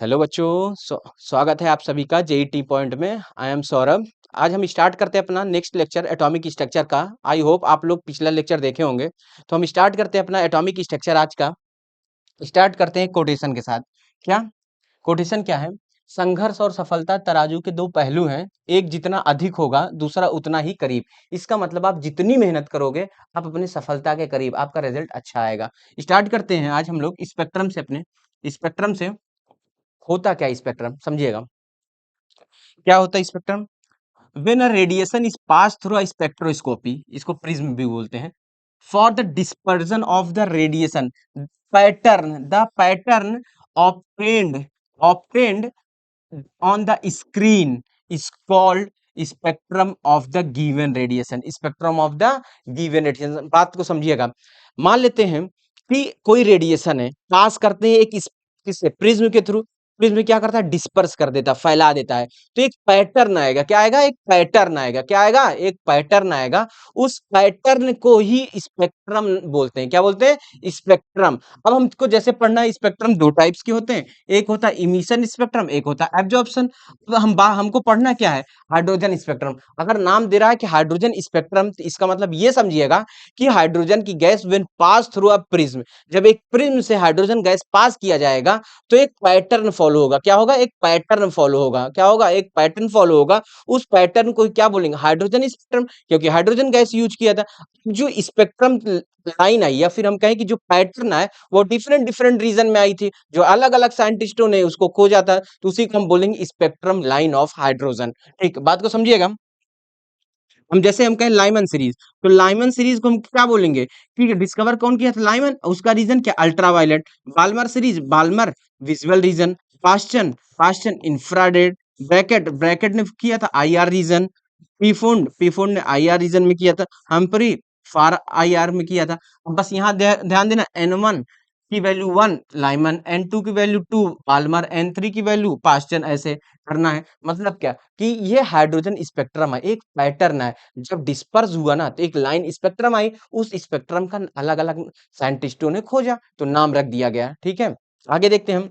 Hello बच्चों, स्वागत है आप सभी का जेईटी पॉइंट में। I am Saurabh. आज हम स्टार्ट करते हैं अपना नेक्स्ट लेक्चर एटॉमिक स्ट्रक्चर का। आई होप आप लोग पिछला लेक्चर देखे होंगे। तो हम स्टार्ट करते हैं अपना एटॉमिक स्ट्रक्चर आज का। स्टार्ट करते हैं कोटेशन के साथ। क्या कोटेशन क्या है? संघर्ष और सफलता तराजू के दो पहलू हैं। एक जितना अधिक होगा, दूसरा उतना ही करीब। इसका मतलब आप जितनी मेहनत करोगे, आप अपनी सफलता के करीब, आपका रिजल्ट अच्छा आएगा। स्टार्ट करते हैं आज हम लोग स्पेक्ट्रम से। अपने स्पेक्ट्रम से होता क्या स्पेक्ट्रम समझिएगा। क्या होता है spectrum? When a radiation is pass through a spectroscopy, इसको प्रिज्म भी बोलते हैं, for the dispersion of the radiation, pattern obtained obtained on the screen is called spectrum of the given radiation. Spectrum of the given radiation, बात को समझिएगा। मान लेते हैं कि कोई रेडिएशन है, पास करते हैं एक किससे, प्रिज्म के थ्रू। प्रिज्म क्या करता है? डिस्पर्स कर देता है, फैला देता है। तो एक पैटर्न आएगा। क्या आएगा? एक पैटर्न आएगा। क्या आएगा? एक पैटर्न आएगा। उस पैटर्न को ही स्पेक्ट्रम बोलते हैं। क्या बोलते हैं? स्पेक्ट्रम। अब हमको जैसे पढ़ना है, स्पेक्ट्रम दो टाइप्स के होते हैं। एक होता है इमिशन स्पेक्ट्रम, एक होता है एब्जॉर्प्शन। तो हमको पढ़ना क्या है? Hydrogen spectrum. अगर नाम दे रहा है कि हाइड्रोजन स्पेक्ट्रम, तो इसका मतलब ये समझिएगा कि हाइड्रोजन की gas when pass through a prism, जब एक प्रिज्म से हाइड्रोजन गैस पास किया जाएगा तो एक पैटर्न फॉलो होगा। क्या होगा? एक पैटर्न फॉलो होगा। क्या होगा? एक पैटर्न फॉलो होगा। उस पैटर्न को क्या बोलेंगे? हाइड्रोजन स्पेक्ट्रम, क्योंकि हाइड्रोजन गैस यूज किया था। जो स्पेक्ट्रम लाइन आई, या फिर हम कहें कि जो पैटर्न आए, वो डिफरेंट डिफरेंट रीजन में आई थी, जो अलग अलग साइंटिस्टों ने उसको खोजा था, तो उसी को हम बोलेंगे स्पेक्ट्रम लाइन ऑफ हाइड्रोजन। ठीक, बात को समझिएगा। हम जैसे हम कहें लाइमन सीरीज, तो लाइमन सीरीज को हम क्या बोलेंगे? कि डिस्कवर कौन किया था? लाइमन। उसका रीजन क्या? Ultraviolet. Balmer series, Balmer visual region. Paschen, Paschen infrared. Brackett, Brackett ने किया था आईआर रीजन। पीफोन्ड, पीफोन्ड ने आईआर रीजन में किया था। हम्परी फार आईआर में किया था। अब बस यहाँ ध्यान देना, N1 की वैल्यू 1 लाइमन, N2 की वैल्यू 2 पाल्मर, N3 की वैल्यू पास्चन, ऐसे करना है। मतलब क्या कि ये हाइड्रोजन स्पेक्ट्रम है, एक पैटर्न है। जब डिस्पर्स हुआ ना, तो एक लाइन स्पेक्ट्रम आई। उस स्पेक्ट्रम का अलग अलग साइंटिस्टों ने खोजा, तो नाम रख दिया गया। ठीक है, आगे देखते हैं हम।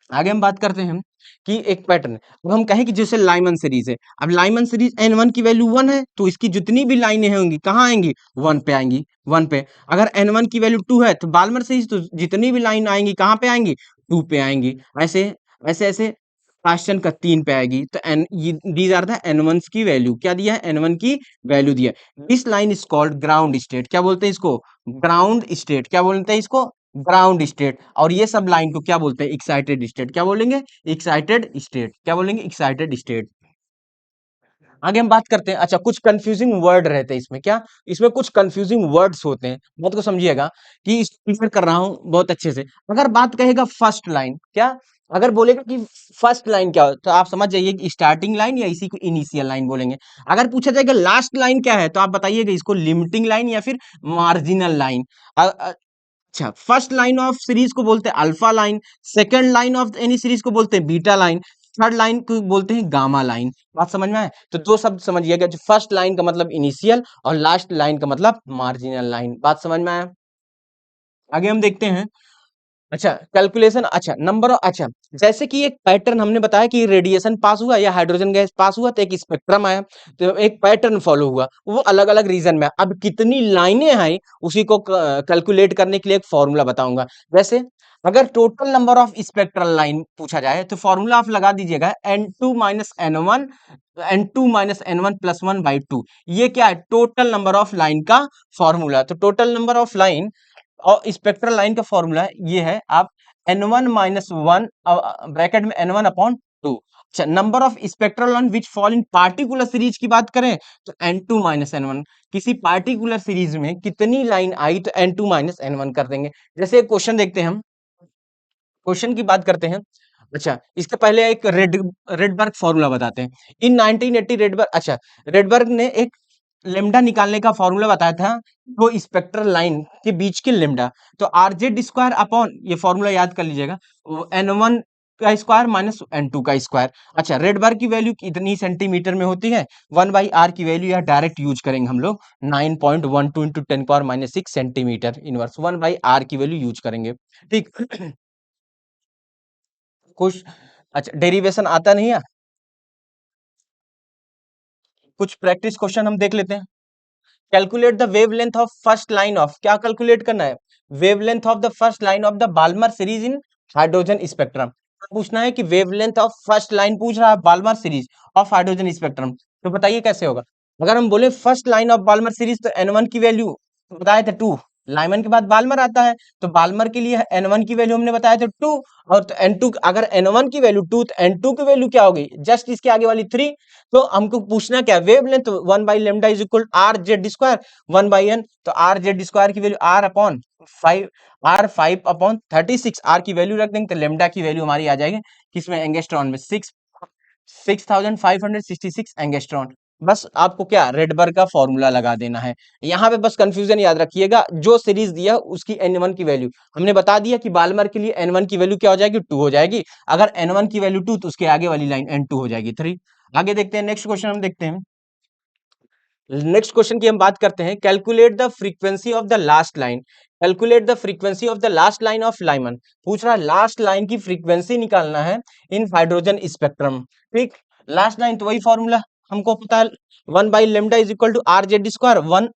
आगे हम बात करते हैं कि एक पैटर्न। अब हम कहें कि जैसे लाइमन सीरीज है। अब लाइमन सीरीज N1 की वैल्यू 1 है, तो इसकी जितनी भी लाइनें होंगी कहाँ आएंगी? 1 पे आएंगी। 1 पे। अगर N1 की वैल्यू 2 है, तो बाल्मर सीरीज तो जितनी भी लाइन आएंगी कहाँ पे आएंगी? 2 पे आएंगी। ऐसे ऐसे ऐसे क्वेश्चन का 3 पे आएगी। तो N these are the N1 की वैल्यू। क्या दिया है? N1 की वैल्यू दिया। This line is called ground state. क्या बोलते हैं इसको? Ground state. क्या बोलते हैं इसको? Ground state. और ये सब लाइन को क्या बोलते हैं? Excited state. क्या बोलेंगे? Excited state. क्या बोलेंगे? Excited state. आगे हम बात करते हैं। अच्छा, कुछ कंफ्यूजिंग वर्ड रहते हैं इसमें। क्या? इसमें कुछ कंफ्यूजिंग वर्ड्स होते हैं, बात को समझिएगा कि इस क्लियर कर रहा हूं बहुत अच्छे से। अगर बात कहेगा फर्स्ट लाइन, क्या अगर बोलेगा कि फर्स्ट लाइन क्या हो, तो आप समझ जाइए कि स्टार्टिंग लाइन या इसी को इनिशियल लाइन बोलेंगे। अगर पूछा जाएगा लास्ट लाइन क्या है, तो आप बताइएगा इसको लिमिटिंग लाइन या फिर मार्जिनल लाइन। अच्छा, फर्स्ट लाइन ऑफ सीरीज को बोलते हैं alpha line. Second line of any series को बोलते हैं बीटा लाइन। थर्ड लाइन को बोलते हैं गामा लाइन। बात समझ में आए? तो दो शब्द समझिएगा, जो फर्स्ट लाइन का मतलब इनिशियल और लास्ट लाइन का मतलब मार्जिनल लाइन। बात समझ में आया? आगे हम देखते हैं। अच्छा, कैलकुलेशन। अच्छा, नंबर। अच्छा, जैसे कि एक पैटर्न हमने बताया कि रेडिएशन पास हुआ या हाइड्रोजन गैस पास हुआ, तो एक स्पेक्ट्रम आया, तो एक पैटर्न फॉलो हुआ, वो अलग अलग रीजन में। अब कितनी लाइनें आई, उसी को कैलकुलेट करने के लिए एक फॉर्मूला बताऊंगा। वैसे अगर total number of spectral line पूछा जाए, तो फॉर्मूला आप लगा दीजिएगा N2 minus N1, N2 minus N1 plus 1/2। ये क्या है? टोटल नंबर ऑफ लाइन का फॉर्मूला। तो टोटल नंबर ऑफ लाइन और स्पेक्ट्रल लाइन का फॉर्मूला ये है, आप N1 माइनस 1 ब्रैकेट में N1 अपॉन 2। अच्छा, number of spectral line which fall in particular series की बात करें, तो N2 माइनस N1। किसी पार्टिकुलर सीरीज में कितनी लाइन आई, तो N2 माइनस N1 कर देंगे। जैसे एक क्वेश्चन देखते हैं हम, क्वेश्चन की बात करते हैं। अच्छा, इसके पहले एक रेडबर्ग फॉर्मूला बताते हैं। इन 1980 रेडबर्ग, अच्छा, रेडबर्ग ने एक लेमडा निकालने का फॉर्मूला बताया था, दो स्पेक्ट्रल लाइन के बीच के लेमडा। तो आर जेड स्क्वायर अपॉन, ये फॉर्मूला याद कर लीजिएगा, N1 का स्क्वायर माइनस N2 का स्क्वायर। अच्छा, रेडबर्ग की वैल्यू कितनी सेंटीमीटर में होती है? 1/r की वैल्यू यहाँ डायरेक्ट यूज करेंगे हम लोग, 9.12 इंटू 10⁻⁻6 सेंटीमीटर इनवर्स। 1/r की वैल्यू यूज करेंगे। ठीक। कुछ अच्छा डेरिवेशन आता नहीं है, कुछ प्रैक्टिस क्वेश्चन हम देख लेते हैं। Calculate the wavelength of first line of, क्या कैलकुलेट करना है, wavelength of the first line of the Balmer series in hydrogen spectrum. पूछना है कि वेवलेंथ ऑफ फर्स्ट लाइन पूछ रहा है Balmer series of hydrogen spectrum, तो बताइए कैसे होगा। अगर हम बोले first line of Balmer series, तो N1 की वैल्यू बताए थे 2, लाइमन के बाद बाल्मर आता है, तो बाल्मर के लिए N1 की वैल्यू हमने बताया था 2, और तो N2 अगर N1 की वैल्यू 2, तो N2 की वैल्यू क्या होगी, जस्ट इसके आगे वाली 3। तो हमको पूछना क्या, wavelength 1/λ is equal R Z square 1/n, तो आर जेड स्क्वायर की value R upon 5, R 5/36, R की वैल्यू रख देंगे तो लेमडा की वैल्यू हमारी आ जाएगी किसमें, एंगस्ट्रॉन में, 6566 एंगस्ट्रॉन। बस आपको क्या रेडबर्ग का फॉर्मूला लगा देना है। यहाँ पे बस कंफ्यूजन याद रखिएगा, जो सीरीज दिया उसकी N1 की वैल्यू हमने बता दिया कि बाल्मर के लिए N1 की वैल्यू क्या हो जाएगी, 2 हो जाएगी। अगर N1 की वैल्यू 2, तो उसके आगे वाली लाइन N2 हो जाएगी 3। आगे देखते हैं, नेक्स्ट क्वेश्चन हम देखते हैं। नेक्स्ट क्वेश्चन की हम बात करते हैं, calculate the frequency of the last line, calculate the frequency of the last line of Lyman. पूछ रहा है लास्ट लाइन की फ्रीक्वेंसी निकालना है इन हाइड्रोजन स्पेक्ट्रम। ठीक, लास्ट लाइन तो वही फॉर्मूला हमको पता है, 1/λ is equal to R Z square, one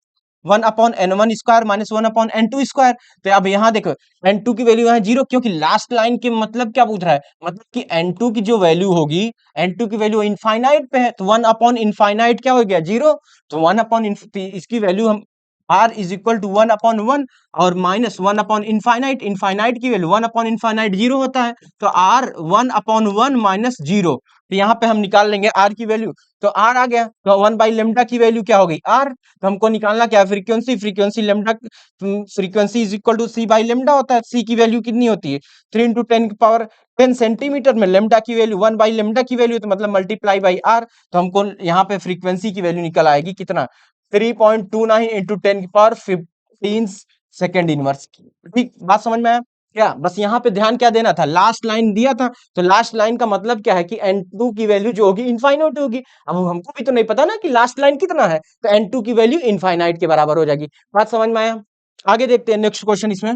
one upon N1 square minus 1/N2 square. तो अब यहाँ देखो N2 की वैल्यू है 0, क्योंकि लास्ट लाइन के मतलब क्या पूछ रहा है, मतलब कि N2 की जो वैल्यू होगी, N2 की वैल्यू इनफाइनाइट पे है, तो 1/इनफाइनाइट क्या हो गया, 0। तो 1 इसकी वैल्यू हम r इज इक्वल टू 1/1 और माइनस 1/इनफाइनाइट, इनफाइनाइट की वैल्यू 1/इनफाइनाइट 0 होता है, तो r 1/1 माइनस 0। तो यहाँ पे हम निकाल लेंगे r की वैल्यू, तो r आ गया, तो 1/λ की वैल्यू क्या हो गई r। तो हमको निकालना क्या है, frequency, frequency lambda, frequency is equal to c/λ होता है। c की वैल्यू कितनी होती है, 3 × 10 की पावर 10 सेंटीमीटर में, लेमडा की वैल्यू 1/λ की वैल्यू, तो मतलब मल्टीप्लाई बाई आर। तो हमको यहाँ पे फ्रीक्वेंसी की वैल्यू निकल आएगी कितना, 3.29 इंटू 10 की पावर 15 सेकेंड इनवर्स। ठीक, बात समझ में आया क्या, बस यहाँ पे ध्यान क्या देना था, लास्ट लाइन दिया था, तो लास्ट लाइन का मतलब क्या है कि N2 की वैल्यू जो होगी इनफाइनाइट होगी। अब हमको भी तो नहीं पता ना कि लास्ट लाइन कितना है, तो N2 की वैल्यू इनफाइनाइट के बराबर हो जाएगी। बात समझ में आया। आगे देखते हैं नेक्स्ट क्वेश्चन, इसमें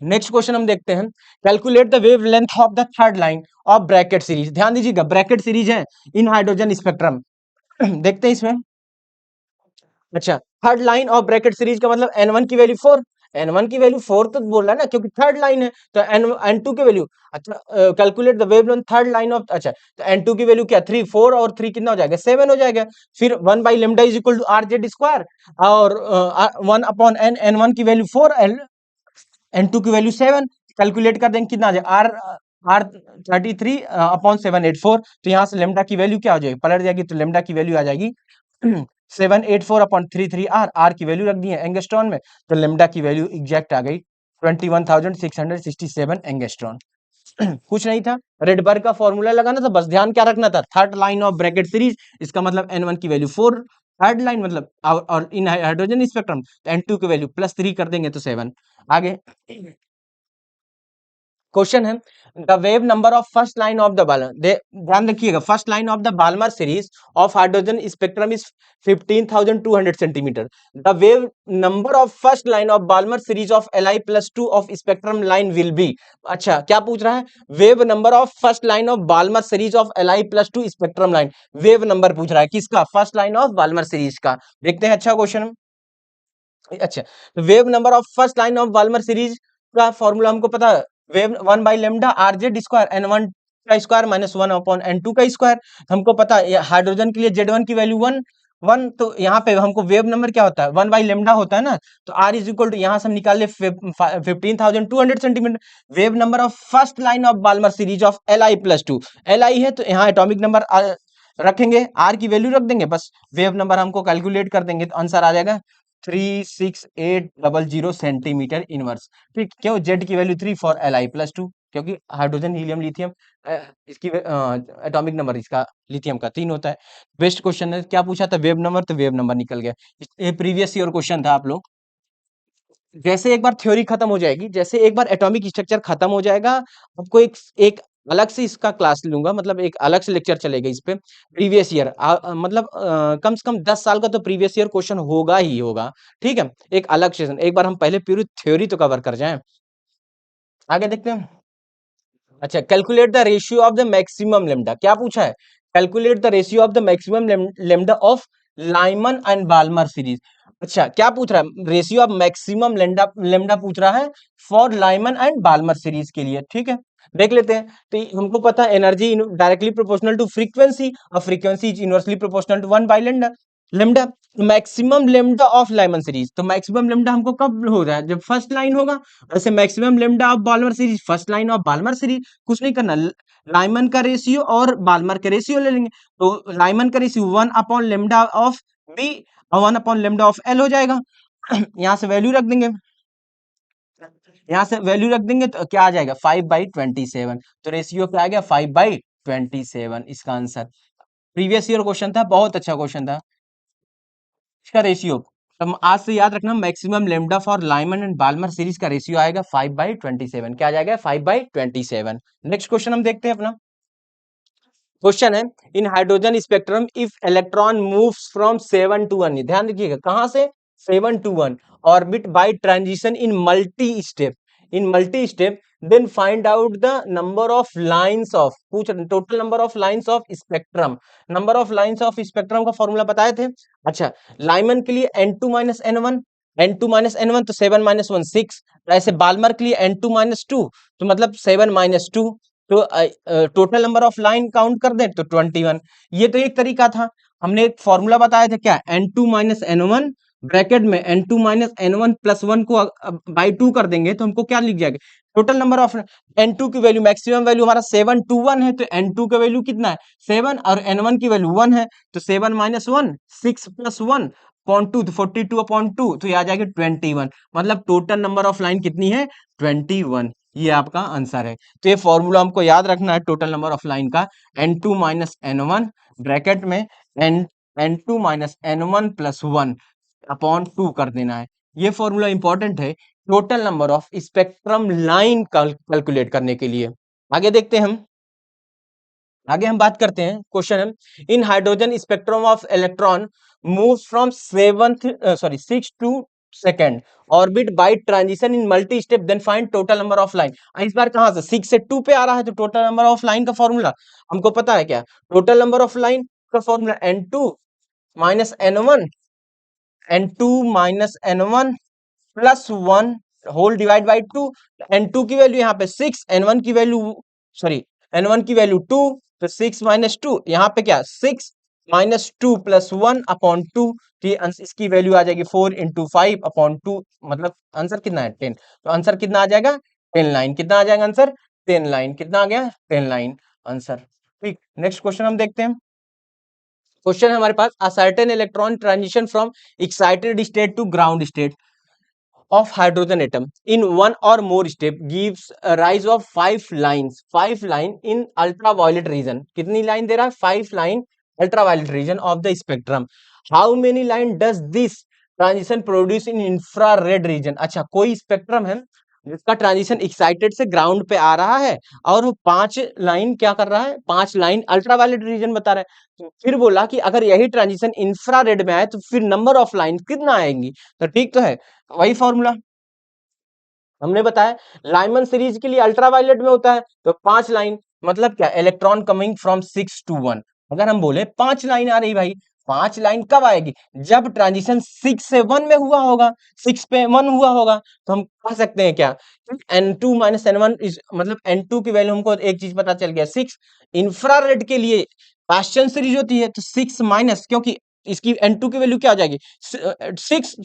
नेक्स्ट क्वेश्चन हम देखते हैं, calculate the wave length of the third line of Brackett series. ध्यान दीजिएगा, ब्रैकेट सीरीज है इन हाइड्रोजन स्पेक्ट्रम। देखते हैं इसमें, अच्छा third line of Brackett series का मतलब N1 की वैल्यू 4, N1 की वैल्यू 4 तो बोल रहा है ना, क्योंकि थर्ड लाइन है, तो N2 की वैल्यू, अच्छा calculate the wavelength third line of, अच्छा तो N2 की वैल्यू क्या, 3, 4 और 3 कितना हो जाएगा, 7 हो जाएगा। फिर 1/λ is equal to R Z square, और 1/n, N1 की वैल्यू 4, N2 की वैल्यू 7, कैलकुलेट कर देंगे कितना आ जाएगा, आर 33/784। तो यहाँ से लेमडा की वैल्यू क्या हो जाएगी, पलट जाएगी, तो लेमडा की वैल्यू आ जाएगी 784/33, आर की वैल्यू रख दी है एंगस्ट्रॉन में, तो लेमडा की वैल्यू एग्जैक्ट आ गई 21,667 एंगस्ट्रॉन। कुछ नहीं था, रेडबर्ग का फॉर्मूला लगाना था, बस ध्यान क्या रखना था, third line of Brackett series, इसका मतलब N1 की वैल्यू 4, थर्ड लाइन मतलब, और इन हाइड्रोजन स्पेक्ट्रम तो N2 की वैल्यू +3 कर देंगे तो 7। आगे क्वेश्चन है, the wave number of first line of the Balmer, ध्यान रखिएगा, first line of the Balmer series of hydrogen spectrum is 15,200 centimetre. The wave number of first line of Balmer series of Li+2 of spectrum line will be. अच्छा क्या पूछ रहा है, wave number of first line of Balmer series of Li+2 spectrum line, wave number पूछ रहा है किसका, first line of Balmer series का। देखते हैं, अच्छा क्वेश्चन, अच्छा wave number of first line of Balmer series का फॉर्मूला हमको पता है, wave 1/λ are Z square N1 का स्क्वायर माइनस 1/N2 का स्क्वायर। हमको पता है हाइड्रोजन के लिए Z1 की वैल्यू 1 1, तो यहाँ पे हमको वेव नंबर क्या होता है, 1/λ होता है ना, तो R इज इक्वल टू, यहाँ से हम निकाल ले 15,200 centimetre. Wave number of first line of Balmer series of Li+2, Li है तो यहाँ एटॉमिक नंबर रखेंगे, R की वैल्यू रख देंगे, बस वेव नंबर हमको कैलकुलेट कर देंगे, तो आंसर आ जाएगा 36800 सेंटीमीटर इनवर्स। ठीक, क्यों, जेड की वैल्यू 3 फॉर Li+2, क्योंकि हाइड्रोजन हीलियम लिथियम इसकी एटॉमिक नंबर इसका लिथियम का 3 होता है। बेस्ट क्वेश्चन है, क्या पूछा था, वेव नंबर, तो वेव नंबर निकल गया। ये प्रीवियस ईयर क्वेश्चन था, आप लोग जैसे एक बार थ्योरी खत्म हो जाएगी, जैसे एक बार एटॉमिक स्ट्रक्चर खत्म हो जाएगा, आपको एक एक अलग से इसका क्लास लूंगा, मतलब एक अलग से लेक्चर चलेगा इस पे, प्रीवियस ईयर मतलब कम से कम 10 साल का तो प्रीवियस ईयर क्वेश्चन होगा ही होगा। ठीक है, एक अलग सेशन, एक बार हम पहले पूरी थ्योरी तो कवर कर जाएं। आगे देखते हैं, अच्छा, calculate the ratio of the maximum lambda, क्या पूछा है? Calculate the ratio of the maximum lambda of Lyman and Balmer series. अच्छा, क्या पूछ रहा है? Ratio of maximum lambda lambda पूछ रहा है for Lyman and Balmer series के लिए, ठीक है। देख लेते हैं। तो हमको पता है energy directly proportional to frequency, और frequency is inversely proportional to 1 by lambda. Lambda maximum lambda of Lyman series, तो मैक्सिमम लेमडा हमको कब हो रहा है? जब फर्स्ट लाइन होगा। ऐसे maximum lambda of Balmer series, first line of Balmer series, कुछ नहीं करना, लाइमन का रेशियो और बाल्मर का रेशियो ले लेंगे। तो लाइमन का ratio 1 upon lambda of B और 1 अपॉन लेमडा ऑफ एल हो जाएगा। यहाँ से वैल्यू रख देंगे, यहाँ से वैल्यू रख देंगे तो क्या आ जाएगा? 5/27। तो रेशियो क्या आ गया? 5/27 इसका आंसर। प्रीवियस ईयर क्वेश्चन था, बहुत अच्छा क्वेश्चन था। इसका रेशियो, तो आज से याद रखना, maximum lambda for Lyman and Balmer series का रेशियो आएगा 5/27। क्या आ जाएगा? 5/27। नेक्स्ट क्वेश्चन हम देखते हैं अपना। क्वेश्चन है, in hydrogen spectrum if electron moves from 7 to 1, ध्यान रखिएगा कहां से? 7 to 1 orbit by transition in multi step then find out the number of lines of, पूछ total number of lines of spectrum. Number of lines of spectrum का formula बताए थे। अच्छा, Lyman के लिए n2 minus n1, n2 minus n1 तो 7 minus 1 6। ऐसे Balmer के लिए n2 माइनस 2 तो मतलब 7 माइनस 2, तो total number of line count कर दें तो 21। ये तो एक तरीका था। हमने एक फॉर्मूला बताया था, क्या? n2 माइनस n1 ब्रैकेट में n2 माइनस n1 प्लस 1 को बाई 2 कर देंगे तो हमको क्या लिख जाएगा? टोटल नंबर ऑफ n2 की वैल्यू, मैक्सिमम वैल्यू हमारा 7 to 1 है, तो n2 का वैल्यू कितना है? 7, और n1 की वैल्यू 1 है, तो 7 माइनस 1 6 प्लस 1 अपॉन 2, तो 42 अपॉन 2, तो ये आ जाएगा 21। मतलब टोटल नंबर ऑफ लाइन कितनी है? 21। ये आपका आंसर है। तो ये फॉर्मूला हमको याद रखना है टोटल नंबर ऑफ लाइन का, n2 माइनस n1 ब्रैकेट में n2 minus n1 plus 1 upon 2 कर देना है। ये फॉर्मूला इंपॉर्टेंट है total number of spectrum line calculate करने के लिए। आगे देखते हैं हम। आगे हम बात करते हैं, क्वेश्चन है, in hydrogen spectrum of electron move from 6 to 2 orbit by transition in multi step then find total number of line. इस बार कहां से 6 से 2 पे आ रहा है, तो टोटल नंबर ऑफ लाइन का फॉर्मूला हमको पता है, क्या? टोटल नंबर ऑफ लाइन का formula n2 minus n1, n2 minus n1 plus 1 whole divide by 2। n2 की वैल्यू यहाँ पे 6, n1 की वैल्यू, सॉरी, n1 की वैल्यू 2, तो 6 माइनस 2, यहाँ पे क्या? 6 माइनस 2 प्लस 1 अपॉन 2, तो ये इसकी वैल्यू आ जाएगी 4 इंटू 5 अपॉन 2, मतलब आंसर कितना है? 10। तो आंसर कितना आ जाएगा? 10 लाइन। कितना आ जाएगा आंसर? 10 लाइन। कितना आ गया? 10 लाइन आंसर। ठीक, नेक्स्ट क्वेश्चन हम देखते हैं। क्वेश्चन है हमारे पास, a certain electron transition from excited state to ground state of hydrogen atom in one or more step gives a rise of 5 line in ultraviolet region। कितनी line दे रहा है? 5 line ultraviolet region of the spectrum। how many line does this transition produce in infrared region। अच्छा, कोई spectrum है जिसका transition excited से ground पे आ रहा है, और वो 5 लाइन क्या कर रहा है? 5 लाइन अल्ट्रावायलेट रीजन बता रहा है। तो फिर बोला कि अगर यही ट्रांजिशन इंफ्रारेड में आए तो फिर नंबर ऑफ लाइन कितना आएंगी? तो ठीक तो है, वही फॉर्मूला हमने बताया। लाइमन सीरीज के लिए अल्ट्रावायलेट में होता है तो 5 लाइन, मतलब क्या? Electron coming from 6 to 1। अगर हम बोले 5 लाइन आ रही भाई, 5 लाइन कब आएगी? जब ट्रांजिशन 6 से 1 में हुआ होगा, 6 पे 1 हुआ होगा। तो हम कह सकते हैं क्या? n2 माइनस n1 इज, मतलब n2 की वैल्यू हमको एक चीज पता चल गया 6। इंफ्रारेड के लिए क्वेश्चन सीरीज होती है तो 6 माइनस, क्योंकि इसकी n2 की वैल्यू क्या आ जाएगी?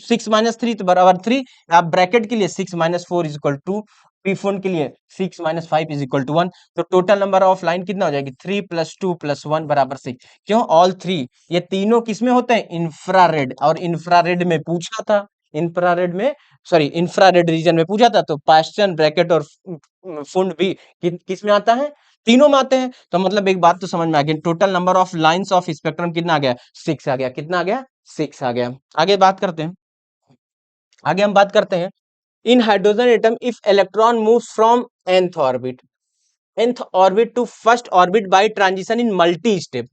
6 माइनस 3 तो बराबर 3। आप ब्रैकेट के लिए 6 माइनस 4 इज इक्वल टू, पीफोन के लिए 6 माइनस 5 इज इक्वल टू 1। तो टोटल नंबर ऑफ लाइन कितना हो जाएगी? 3 प्लस 2 प्लस 1 बराबर 6। क्यों? ऑल 3 ये तीनों किसमें होते हैं? इंफ्रारेड। और इंफ्रारेड में पूछा था, इंफ्रारेड में, सॉरी, इंफ्रारेड रीजन में पूछा था, तो पास्टन, ब्रैकेट और फुंड भी किस में आता है? तीनों में आते हैं। तो मतलब एक बात तो समझ में आ गई, total number of lines of spectrum कितना आ गया? 6 आ गया। कितना आ गया? 6 आ गया। आगे बात करते हैं, आगे हम बात करते हैं, in hydrogen atom if electron moves from nth orbit to first orbit by transition in multi step,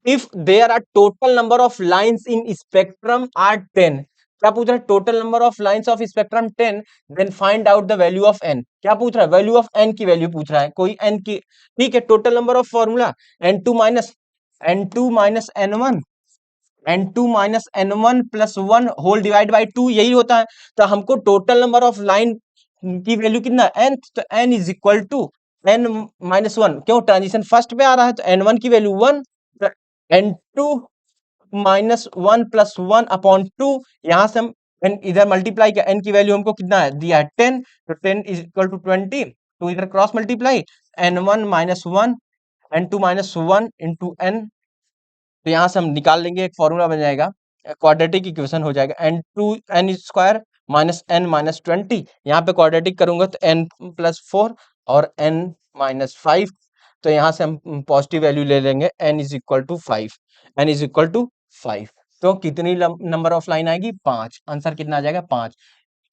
if there are total number of lines in spectrum are 10, क्या पूछ रहा है? Total number of lines of spectrum 10, then find out the value of N. क्या पूछ रहा है? Value of N की value पूछ रहा है, कोई एन की। ठीक है, total number of formula n2 minus n1, n2 - n1 + 1 whole divide by 2, यही होता है। तो हमको टोटल नंबर ऑफ लाइन की वैल्यू कितना है? n, तो n is equal to n-1। क्यों? ट्रांजिशन फर्स्ट पे आ रहा है, तो n1 की वैल्यू 1, तो n2 -1 + 1 अपॉन 2। यहां से हम n इधर मल्टीप्लाई किया, n की वैल्यू हमको कितना है दिया है 10, तो 10 इज इक्वल टू 20, तो इधर cross multiply, n1 - 1 n2 - 1 into n, तो यहां से हम निकाल लेंगे, एक फॉर्मूला बन जाएगा, क्वाड्रेटिक इक्वेशन हो जाएगा, n square minus n minus 20। यहाँ पे क्वाड्रेटिक करूंगा तो n + 4 और n - 5, तो यहाँ से हम पॉजिटिव वैल्यू ले लेंगे, n is equal to 5, n is equal to 5। तो कितनी नंबर ऑफ लाइन आएगी? 5। आंसर कितना आ जाएगा? 5।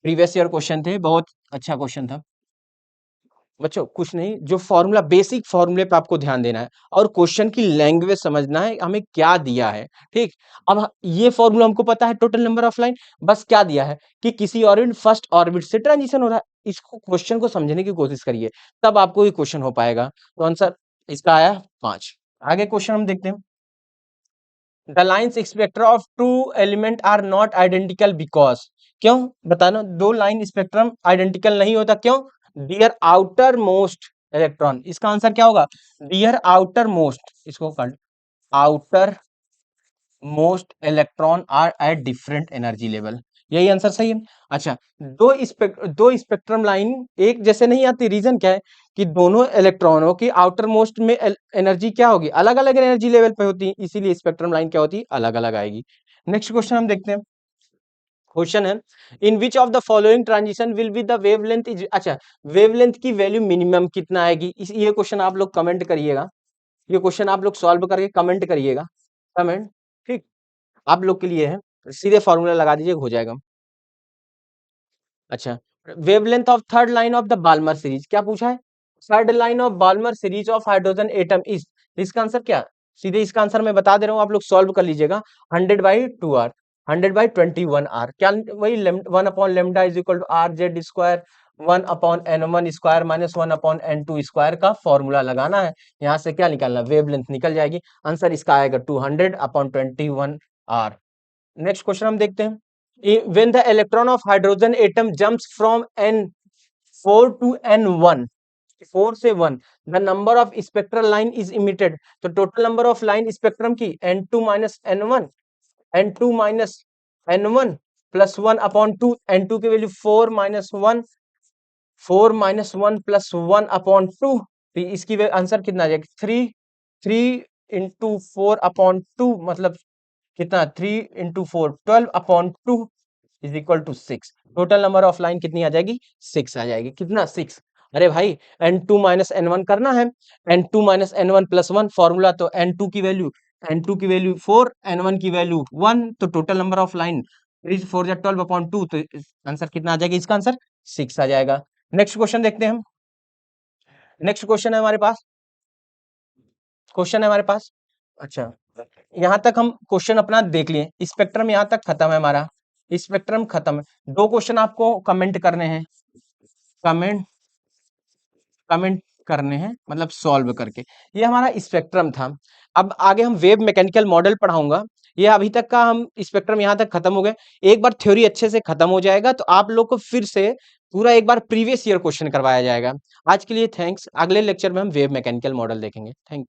प्रीवियस ईयर क्वेश्चन थे, बहुत अच्छा क्वेश्चन था बच्चों। कुछ नहीं, जो फॉर्मूला, बेसिक फॉर्मूले पे आपको ध्यान देना है और क्वेश्चन की लैंग्वेज समझना है, हमें क्या दिया है। ठीक, अब ये फॉर्मूला हमको पता है, टोटल नंबर ऑफ लाइन, बस क्या दिया है कि किसी ऑर्बिट फर्स्ट ऑर्बिट से ट्रांजिशन हो रहा है। इसको, क्वेश्चन को समझने की कोशिश करिए, तब आपको ये क्वेश्चन हो पाएगा। तो आंसर इसका आया 5। आगे क्वेश्चन हम देखते हैं। The lines spectra of two element are not identical because, क्यों? बताना, दो लाइन स्पेक्ट्रम आइडेंटिकल नहीं होता, क्यों? डियर आउटर मोस्ट इलेक्ट्रॉन, इसका आंसर क्या होगा? डियर आउटर मोस्ट, इसको outermost electron are at different energy level, यही आंसर सही है। अच्छा, दो स्पेक्ट्रम लाइन एक जैसे नहीं आती, रीजन क्या है? कि दोनों इलेक्ट्रॉनों की आउटर मोस्ट में एनर्जी क्या होगी? अलग अलग एनर्जी लेवल पे होती है, इसीलिए स्पेक्ट्रम लाइन क्या होती है? अलग अलग आएगी। नेक्स्ट क्वेश्चन हम देखते हैं। क्वेश्चन है, in which of the following transition will be the wavelength is, अच्छा, वेवलेंथ की वैल्यू मिनिमम कितना आएगी? ये क्वेश्चन आप लोग कमेंट करिएगा, ये क्वेश्चन आप लोग सॉल्व करके कमेंट करिएगा, कमेंट। ठीक, आप लोग के लिए है, सीधे फॉर्मूला लगा दीजिए, हो जाएगा। अच्छा, wavelength of third line of the Balmer series, क्या पूछा है? Third line of Balmer series of hydrogen atom is, इसका आंसर क्या? सीधे इसका आंसर मैं बता दे रहा हूँ, आप लोग सॉल्व कर लीजिएगा। 100/2r, 100/21r, क्या? वही 1/λ is equal to rz square 1/n1 square minus 1/n2 square का फॉर्मूला लगाना है। यहाँ से क्या निकालना? वेवलेंथ निकल जाएगी। आंसर इसका आएगा 200/21r। नेक्स्ट क्वेश्चन हम देखते हैं। When the electron of hydrogen atom jumps from n4 to n1, 4 से 1, the number of spectral line is emitted, तो total number of line spectrum की n2 - n1, n2 - n1 + 1/2, n2 की value 4 - 1, 4 - 1 + 1/2, तो इसकी answer कितना आ जाएगा? 3, 3 × 4/2 मतलब कितना? 3 × 4 12/2 is equal to 6। Total number of line कितनी आ जाएगी? 6 आ जाएगी। कितना? 6। अरे भाई, n2 - n1 करना है, n2 - n1 + 1 फॉर्मूला, तो n2 की वैल्यू 4, n1 की वैल्यू 1, तो टोटल नंबर ऑफ लाइन 3 4 जा 12/2, तो आंसर कितना आ जाएगा? इसका आंसर 6 आ जाएगा। नेक्स्ट क्वेश्चन देखते हैं हम। नेक्स्ट क्वेश्चन है हमारे पास, क्वेश्चन है हमारे पास। अच्छा, यहाँ तक हम क्वेश्चन अपना देख लिए, स्पेक्ट्रम यहाँ तक खत्म है हमारा, स्पेक्ट्रम खत्म है। 2 क्वेश्चन आपको कमेंट करने हैं, कमेंट कमेंट करने हैं, मतलब सॉल्व करके। ये हमारा स्पेक्ट्रम था। अब आगे हम वेव मैकेनिकल मॉडल पढ़ाऊंगा। ये अभी तक का हम स्पेक्ट्रम यहाँ तक खत्म हो गए। एक बार थ्योरी अच्छे से खत्म हो जाएगा तो आप लोग को फिर से पूरा एक बार प्रीवियस ईयर क्वेश्चन करवाया जाएगा। आज के लिए थैंक्स, अगले लेक्चर में हम वेव मैकेनिकल मॉडल देखेंगे। थैंक